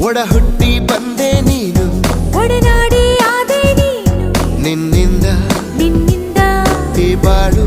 ಒಡ ಹುಟ್ಟಿ ಬಂದೆ ನೀನು, ಒಡನಾಡಿ ಆದೆ ನೀನು, ನಿನ್ನಿಂದ ನಿನ್ನಿಂದ ಈ ಬಾಳು